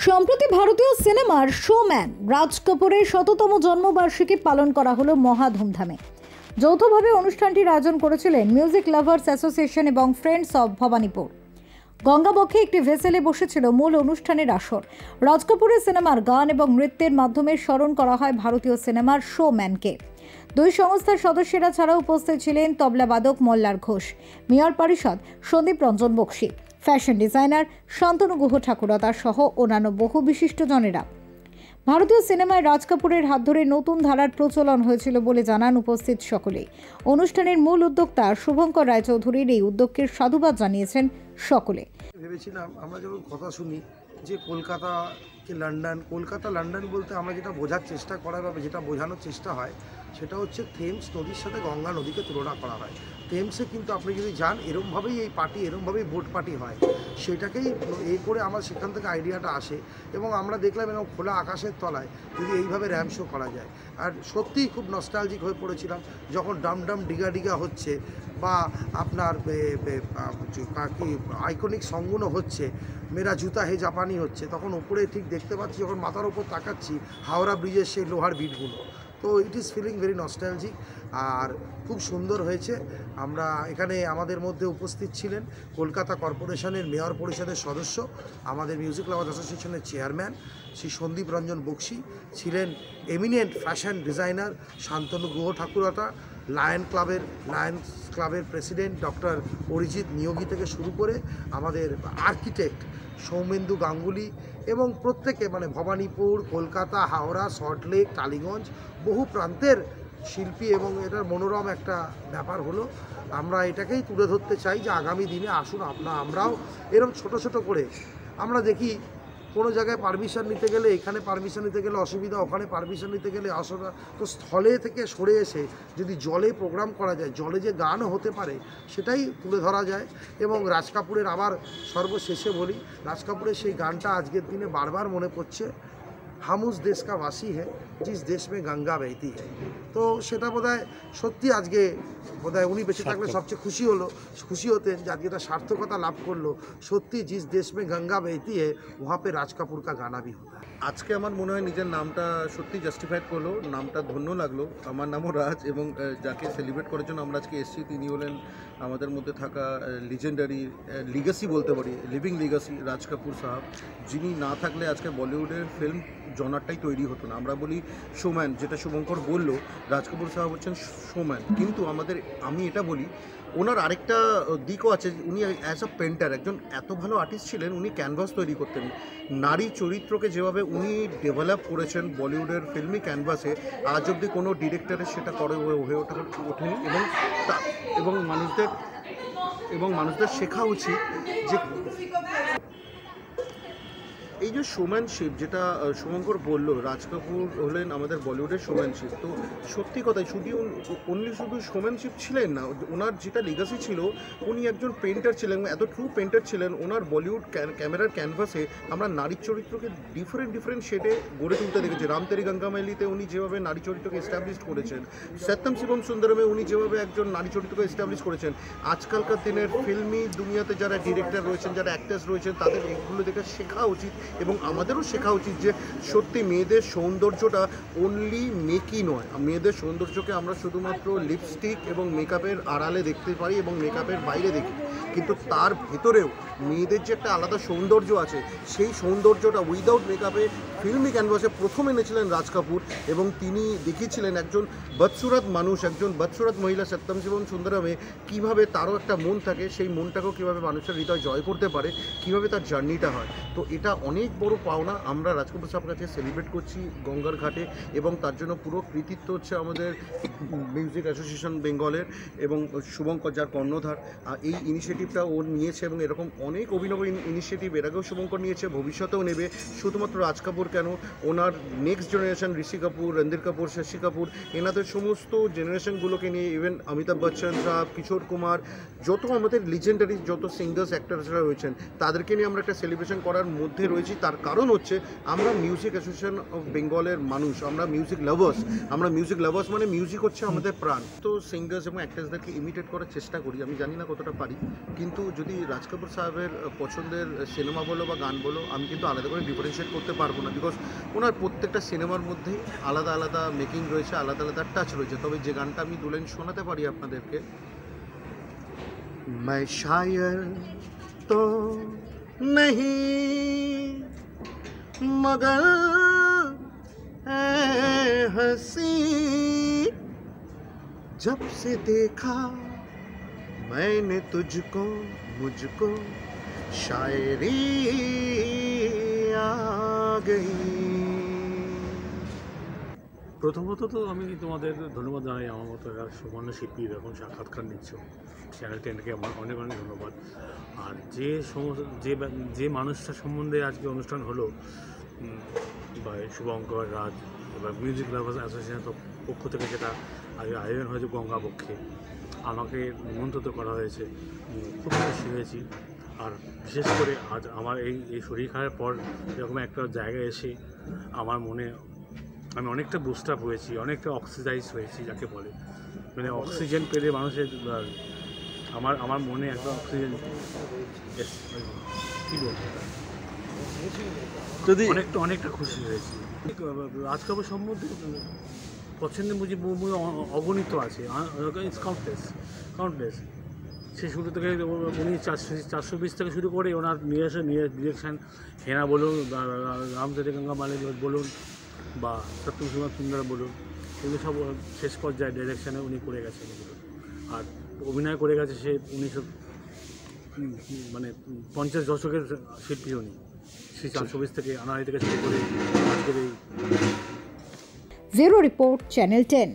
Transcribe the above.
সম্প্রতি ভারতীয় সিনেমার শোম্যান রাজ কাপুরের ১০০তম জন্মবার্ষিকী পালন করা হলো মহা ধুমধামে। যৌথভাবে অনুষ্ঠানটির আয়োজন করেছিলেন মিউজিক লাভার্স অ্যাসোসিয়েশন এবং ফ্রেন্ডস অব ভবানীপুর। গঙ্গাবক্ষে একটি ভেসেলে বসেছিল মূল অনুষ্ঠানের আসর। রাজ কাপুরের সিনেমার গান এবং নৃত্যের মাধ্যমে স্মরণ করা হয় ভারতীয় সিনেমার শোম্যানকে। দুই সংস্থার সদস্যরা ছাড়াও উপস্থিত ছিলেন তবলাবাদক মল্লার ঘোষ, মেয়র পরিষদ সন্দীপ রঞ্জন বক্সী, ফ্যাশন ডিজাইনার শান্তনু গুহ ঠাকুরতা সহ অন্যান্য বহু বিশিষ্টজনেরা। ভারতীয় সিনেমায় রাজ কাপুরের হাত ধরে নতুন ধারার প্রচলন হয়েছিল বলে জানান উপস্থিত সকলেই। অনুষ্ঠানের মূল উদ্যোক্তা শুভঙ্কর রায়চৌধুরীর এই উদ্যোগকে সাধুবাদ জানিয়েছেন সকলে। ভেবেছিলাম আমরা যখন কথা শুনি যে কলকাতাকে লন্ডন, কলকাতা লন্ডন বলতে আমরা যেটা বোঝার চেষ্টা করা বা যেটা বোঝানোর চেষ্টা হয় সেটা হচ্ছে থেমস নদীর সাথে গঙ্গা নদীকে তুলনা করা হয়। থেমসে কিন্তু আপনি যদি যান এরমভাবেই এই পার্টি, এরমভাবেই বোট পার্টি হয়, সেটাকেই করে আমার সেখান থেকে আইডিয়াটা আসে। এবং আমরা দেখলাম এরকম খোলা আকাশের তলায় যদি এইভাবে র্যাম শো করা যায়। আর সত্যিই খুব নস্টালজিক হয়ে পড়েছিলাম যখন ডাম ডাম ডিগা ডিগা হচ্ছে বা আপনার কি আইকনিক সংগুনও হচ্ছে, মেরা জুতা হে জাপানি হচ্ছে, তখন ওপরে ঠিক দেখতে পাচ্ছি যখন মাথার ওপর তাকাচ্ছি হাওড়া ব্রিজের সেই লোহার বিটগুলো। তো it is feeling very nostalgic আর খুব সুন্দর হয়েছে। আমরা এখানে আমাদের মধ্যে উপস্থিত ছিলেন কলকাতা কর্পোরেশনের মেয়র পরিষদের সদস্য, আমাদের মিউজিক লাভার্স অ্যাসোসিয়েশনের চেয়ারম্যান শ্রী সন্দীপ রঞ্জন বক্সী, ছিলেন eminent fashion designer Shantanu Guha Thakurta, Lions ক্লাবের প্রেসিডেন্ট ডক্টর অরিজিৎ নিয়োগী থেকে শুরু করে আমাদের আর্কিটেক্ট সৌমেন্দু গাঙ্গুলি এবং প্রত্যেকে ভবানীপুর, কলকাতা, হাওড়া, সল্টলেক, টালিগঞ্জ বহু প্রান্তের শিল্পী এবং এটার মনোরম একটা ব্যাপার হলো। আমরা এটাকেই তুলে ধরতে চাই যে আগামী দিনে আসুন আমরাও এরকম ছোট ছোট করে আমরা দেখি কোনো জায়গায় পারমিশন নিতে গেলে এখানে পারমিশন নিতে গেলে অসুবিধা, ওখানে পারমিশন নিতে গেলে অসুবিধা। তো স্থলে থেকে সরে এসে যদি জলে প্রোগ্রাম করা যায়, জলে যে গানও হতে পারে সেটাই তুলে ধরা যায়। এবং রাজ কাপুরের আবার সর্বশেষে বলি, রাজ কাপুরের সেই গানটা আজকের দিনে বারবার মনে পড়ছে, हम उस देश का वासी है जिस देश में गंगा बहती है। তো সেটা বোধহয় সত্যি আজকে বোধহয় উনি বেঁচে থাকলে সবচেয়ে খুশি হতেন যে আজকে এটা সার্থকতা লাভ করলো। সত্যি জিস দেশ মে গঙ্গা বহতি है वहाँ पे राज कपूर का गाना भी होता है। আজকে আমার মনে হয় নিজের নামটা সত্যি জাস্টিফাইড করলো, নামটা ধন্য লাগলো। আমার নামও রাজ এবং যাকে সেলিব্রেট করার জন্য আমরা আজকে এসেছি তিনি হলেন আমাদের মধ্যে থাকা লিজেন্ডারি লিগাসি বলতে পারি, লিভিং লিগাসি রাজ কাপুর সাহাব, যিনি না থাকলে আজকে বলিউডের ফিল্ম জনারটাই তৈরি হতো না। আমরা বলি শোম্যান, যেটা শুভঙ্কর বললো, রাজ কাপুর সাহাব হচ্ছেন শোম্যান। কিন্তু আমি এটা বলি ওনার আরেকটা দিকও আছে, উনি অ্যাজ আ পেন্টার একজন এত ভালো আর্টিস্ট ছিলেন, উনি ক্যানভাস তৈরি করতেন। নারী চরিত্রকে যেভাবে উনি ডেভেলপ করেছেন বলিউডের ফিল্মি ক্যানভাসে, আজ অবধি কোনো ডিরেক্টরের সেটা হয়ে ওঠেনি। এবং মানুষদের শেখা উচিত যে এই যে শোম্যানশিপ, যেটা শুভঙ্কর বললো, রাজ কাপুর হলেন আমাদের বলিউডের শোম্যানশিপ। তো সত্যি কথাই শুধু শোম্যানশিপ ছিলেন না, ওনার যেটা লিগাসি ছিল, উনি একজন পেন্টার ছিলেন, এত ট্রু পেন্টার ছিলেন। ওনার বলিউড ক্যামেরার ক্যানভাসে আমরা নারী চরিত্রকে ডিফারেন্ট শেডে গড়ে তুলতে দেখেছি। রাম তেরি গঙ্গা মেলিতে উনি যেভাবে নারী চরিত্রকে এস্টাবলিশ করেছেন, সত্যম শিবম সুন্দরমে উনি যেভাবে একজন নারী চরিত্রকে এস্টাবলিশ করেছেন, আজকালকার দিনের ফিল্মি দুনিয়াতে যারা ডিরেক্টর রয়েছেন, যারা অ্যাক্টার্স রয়েছেন, তাদের এগুলো দেখে শেখা উচিত এবং আমাদেরও শেখা উচিত যে সত্যি মেয়েদের সৌন্দর্যটা অনলি মেকই নয়। মেয়েদের সৌন্দর্যকে আমরা শুধুমাত্র লিপস্টিক এবং মেকআপের আড়ালে দেখতে পারি এবং মেকআপের বাইরে দেখি, কিন্তু তার ভেতরেও মেয়েদের যে একটা আলাদা সৌন্দর্য আছে, সেই সৌন্দর্যটা উইদাউট মেকআপে ফিল্মি ক্যানভাসে প্রথম এনেছিলেন রাজ কাপুর। এবং তিনি দেখিয়েছিলেন একজন বদসুরত মানুষ, একজন বদসুরত মহিলা সত্যম শিবম সুন্দরমে কীভাবে তারও একটা মন থাকে, সেই মনটাকেও কীভাবে মানুষের হৃদয় জয় করতে পারে, কীভাবে তার জার্নিটা হয়। তো এটা অনেক বড় পাওনা আমরা রাজ কাপুর সাহেবের কাছে সেলিব্রেট করছি গঙ্গার ঘাটে, এবং তার জন্য পুরো কৃতিত্ব হচ্ছে আমাদের মিউজিক অ্যাসোসিয়েশন বেঙ্গলের এবং শুভঙ্কর, যার কর্ণধার। এই ইনিশিয়েটিভটা ও নিয়েছে এবং এরকম অনেক অভিনব ইনিশিয়েটিভ এর আগেও শুভঙ্কর নিয়েছে, ভবিষ্যতেও নেবে। শুধুমাত্র রাজ কাপুর কেন, ওনার নেক্সট জেনারেশন ঋষি কাপুর, রণধীর কাপুর, শশী কাপুর, এনাদের সমস্ত জেনারেশনগুলোকে নিয়ে, ইভেন অমিতাভ বচ্চন সাহেব, কিশোর কুমার, যত আমাদের লিজেন্ডারি যত সিঙ্গার্স অ্যাক্টার্সরা রয়েছেন, তাদেরকে নিয়ে আমরা একটা সেলিব্রেশন করার মধ্যে রয়েছি। তার কারণ হচ্ছে আমরা মিউজিক অ্যাসোসিয়েশন অফ বেঙ্গলের মানুষ, আমরা মিউজিক লাভার্স মানে মিউজিক হচ্ছে আমাদের প্রাণ। তো সিঙ্গার্স এবং অ্যাক্টার্সদেরকে ইমিটেট করার চেষ্টা করি, আমি জানি না কতটা পারি, কিন্তু যদি রাজ কাপুর সাহেবের পছন্দের সিনেমা বলো বা গান বলো, আমি কিন্তু আলাদা করে ডিফারেন্সিয়েট করতে পারবো না, বিকজ ওনার প্রত্যেকটা সিনেমার মধ্যেই আলাদা আলাদা মেকিং রয়েছে, আলাদা আলাদা টাচ রয়েছে। তবে যে গানটা আমি দু লাইন শোনাতে পারি আপনাদেরকে, मैं शायर तो नहीं मगर ऐ हंसी जब से देखा मैंने तुझको मुझको शायरी आ गई। প্রথমত তো আমি তোমাদের ধন্যবাদ জানাই, আমার মতো একটা সুবর্ণ শিল্পী এখন সাক্ষাৎকার নিচ্ছ, চ্যানেল 10কে আমার অনেক অনেক ধন্যবাদ। আর যে সমস্ত যে মানুষটার সম্বন্ধে আজকে অনুষ্ঠান হলো, বা শুভঙ্কর রাজ, এবার মিউজিক লাভার্স অ্যাসোসিয়েশনের পক্ষ থেকে যেটা আগে আয়োজন হয়েছে গঙ্গাবক্ষে, আমাকে নিমন্ত্রিত করা হয়েছে, খুব খুশি হয়েছি। আর বিশেষ করে আজ আমার এই শরীর খারাপের পর এরকম একটা জায়গায় এসে আমার মনে আমি অনেকটা বুস্ট আপ হয়েছি, অনেকটা অক্সিডাইজ হয়েছি যাকে বলে, মানে অক্সিজেন পেলে মানুষের আমার মনে একটা অক্সিজেন কী বলবো, যদি অনেকটা খুশি হয়েছি। রাজ কাপুর সম্বন্ধে পছন্দের অগণিত আছে, কাউন্টলেস। সে শুরু থেকে উনি 420 থেকে শুরু করে ওনার নিয়ে ডিরেকশান হেনা বলুন, রামচন্দ্র গঙ্গা মালিক বলুন, বা সত্যম সুন্দর বলুন, এগুলো সব শেষ পর্যায়ে ডিরেকশানে উনি করে গেছেন এগুলো। আর অভিনয় করে গেছে সে 50 দশকের শিল্পী উনি, সেই 420 থেকে আনাড়ি থেকে শুরু করে আজকের এই ব্যুরো রিপোর্ট, চ্যানেল 10।